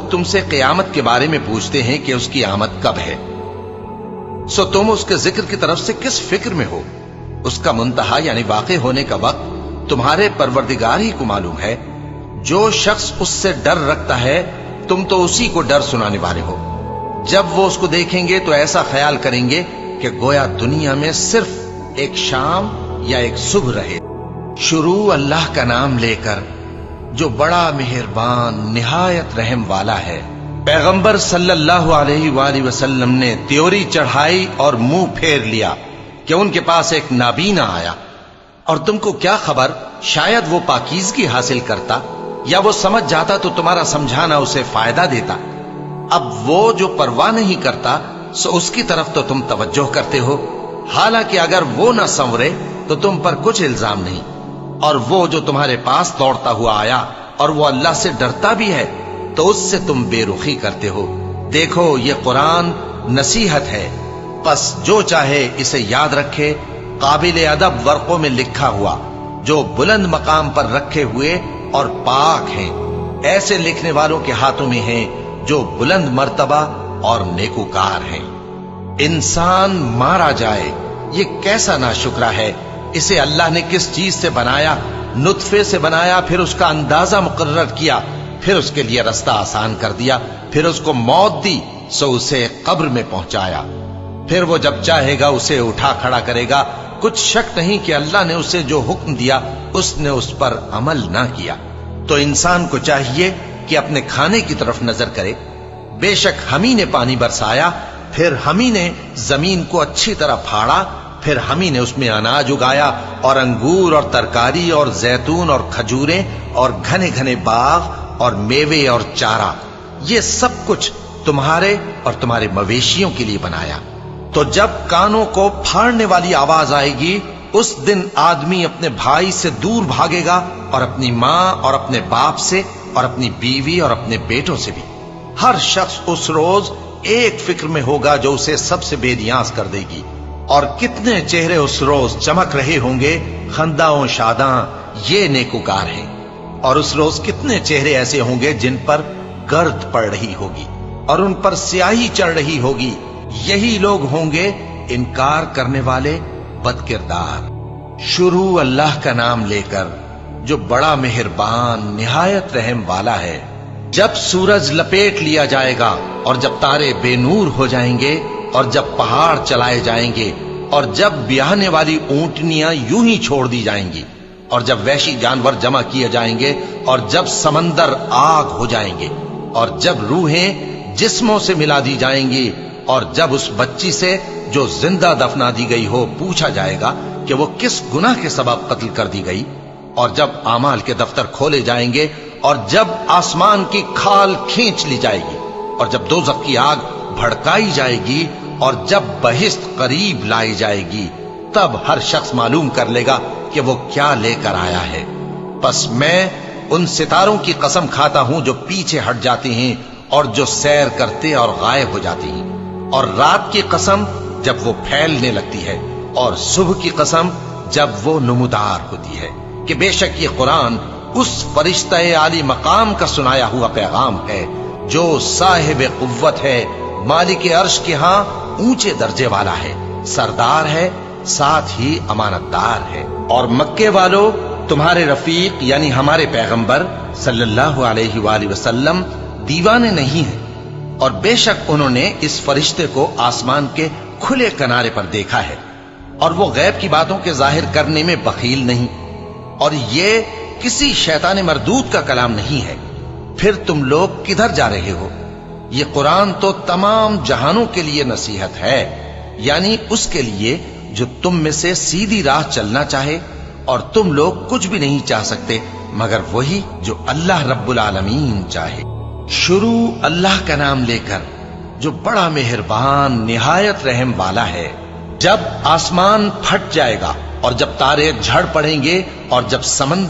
لوگ تم سے قیامت کے بارے میں پوچھتے ہیں کہ اس کی آمد کب ہے، سو تم اس کے ذکر کی طرف سے کس فکر میں ہو؟ اس کا منتہا یعنی واقع ہونے کا وقت تمہارے پروردگار ہی کو معلوم ہے۔ جو شخص اس سے ڈر رکھتا ہے تم تو اسی کو ڈر سنانے والے ہو۔ جب وہ اس کو دیکھیں گے تو ایسا خیال کریں گے کہ گویا دنیا میں صرف ایک شام یا ایک صبح رہے۔ شروع اللہ کا نام لے کر جو بڑا مہربان نہایت رحم والا ہے۔ پیغمبر صلی اللہ علیہ وآلہ وسلم نے تیوری چڑھائی اور منہ پھیر لیا کہ ان کے پاس ایک نابینا آیا، اور تم کو کیا خبر، شاید وہ پاکیزگی حاصل کرتا یا وہ سمجھ جاتا تو تمہارا سمجھانا اسے فائدہ دیتا۔ اب وہ جو پرواہ نہیں کرتا سو اس کی طرف تو تم توجہ کرتے ہو، حالانکہ اگر وہ نہ سنورے تو تم پر کچھ الزام نہیں۔ اور وہ جو تمہارے پاس دوڑتا ہوا آیا اور وہ اللہ سے ڈرتا بھی ہے تو اس سے تم بے رخی کرتے ہو۔ دیکھو یہ قرآن نصیحت ہے، پس جو چاہے اسے یاد رکھے۔ قابل ادب ورقوں میں لکھا ہوا جو بلند مقام پر رکھے ہوئے اور پاک ہیں، ایسے لکھنے والوں کے ہاتھوں میں ہیں جو بلند مرتبہ اور نیکوکار ہیں۔ انسان مارا جائے، یہ کیسا ناشکرا ہے۔ اسے اللہ نے کس چیز سے بنایا؟ نطفے سے بنایا، پھر اس کا اندازہ مقرر کیا، پھر اس کے لیے رستہ آسان کر دیا، پھر اس کو موت دی سو اسے قبر میں پہنچایا، پھر وہ جب چاہے گا اسے اٹھا کھڑا کرے گا۔ کچھ شک نہیں کہ اللہ نے اسے جو حکم دیا اس نے اس پر عمل نہ کیا۔ تو انسان کو چاہیے کہ اپنے کھانے کی طرف نظر کرے۔ بے شک ہم ہی نے پانی برسایا، پھر ہم ہی نے زمین کو اچھی طرح پھاڑا، پھر ہم ہی نے اس میں اناج اگایا اور انگور اور ترکاری اور زیتون اور کھجوریں اور گھنے گھنے باغ اور میوے اور چارہ، یہ سب کچھ تمہارے اور تمہارے مویشیوں کے لیے بنایا۔ تو جب کانوں کو پھاڑنے والی آواز آئے گی اس دن آدمی اپنے بھائی سے دور بھاگے گا، اور اپنی ماں اور اپنے باپ سے اور اپنی بیوی اور اپنے بیٹوں سے بھی۔ ہر شخص اس روز ایک فکر میں ہوگا جو اسے سب سے بے نیاز کر دے گی۔ اور کتنے چہرے اس روز چمک رہے ہوں گے، خنداں و شاداں، یہ نیکوکار ہیں۔ اور اس روز کتنے چہرے ایسے ہوں گے جن پر گرد پڑ رہی ہوگی اور ان پر سیاہی چڑھ رہی ہوگی، یہی لوگ ہوں گے انکار کرنے والے بد کردار۔ شروع اللہ کا نام لے کر جو بڑا مہربان نہایت رحم والا ہے۔ جب سورج لپیٹ لیا جائے گا اور جب تارے بے نور ہو جائیں گے اور جب پہاڑ چلائے جائیں گے اور جب بیاہنے والی اونٹنیاں یوں ہی چھوڑ دی جائیں گی اور جب وحشی جانور جمع کیے جائیں گے اور جب سمندر آگ ہو جائیں گے اور جب روحیں جسموں سے ملا دی جائیں گی اور جب اس بچی سے جو زندہ دفنا دی گئی ہو پوچھا جائے گا کہ وہ کس گناہ کے سبب قتل کر دی گئی، اور جب اعمال کے دفتر کھولے جائیں گے اور جب آسمان کی کھال کھینچ لی جائے گی اور جب دوزخ کی آگ بھڑکائی جائے گی اور جب بہشت قریب لائی جائے گی، تب ہر شخص معلوم کر لے گا کہ وہ کیا لے کر آیا ہے۔ پس میں ان ستاروں کی قسم کھاتا ہوں جو پیچھے ہٹ جاتے ہیں اور جو سیر کرتے اور غائب ہو جاتے ہیں، اور رات کی قسم جب وہ پھیلنے لگتی ہے، اور صبح کی قسم جب وہ نمودار ہوتی ہے، کہ بے شک یہ قرآن اس فرشتہ عالی مقام کا سنایا ہوا پیغام ہے جو صاحب قوت ہے، مالک عرش کے ہاں اونچے درجے والا ہے، سردار ہے، ساتھ ہی امانت دار ہے۔ اور مکے والو، تمہارے رفیق یعنی ہمارے پیغمبر صلی اللہ علیہ وآلہ وسلم دیوانے نہیں ہیں، اور بے شک انہوں نے اس فرشتے کو آسمان کے کھلے کنارے پر دیکھا ہے، اور وہ غیب کی باتوں کے ظاہر کرنے میں بخیل نہیں، اور یہ کسی شیطان مردود کا کلام نہیں ہے۔ پھر تم لوگ کدھر جا رہے ہو؟ یہ قرآن تو تمام جہانوں کے لیے نصیحت ہے، یعنی اس کے لیے جو تم میں سے سیدھی راہ چلنا چاہے، اور تم لوگ کچھ بھی نہیں چاہ سکتے مگر وہی جو اللہ رب العالمین چاہے۔ شروع اللہ کا نام لے کر جو بڑا مہربان نہایت رحم والا ہے۔ جب آسمان پھٹ جائے گا اور جب تارے جھڑ پڑیں گے اور جب سمندر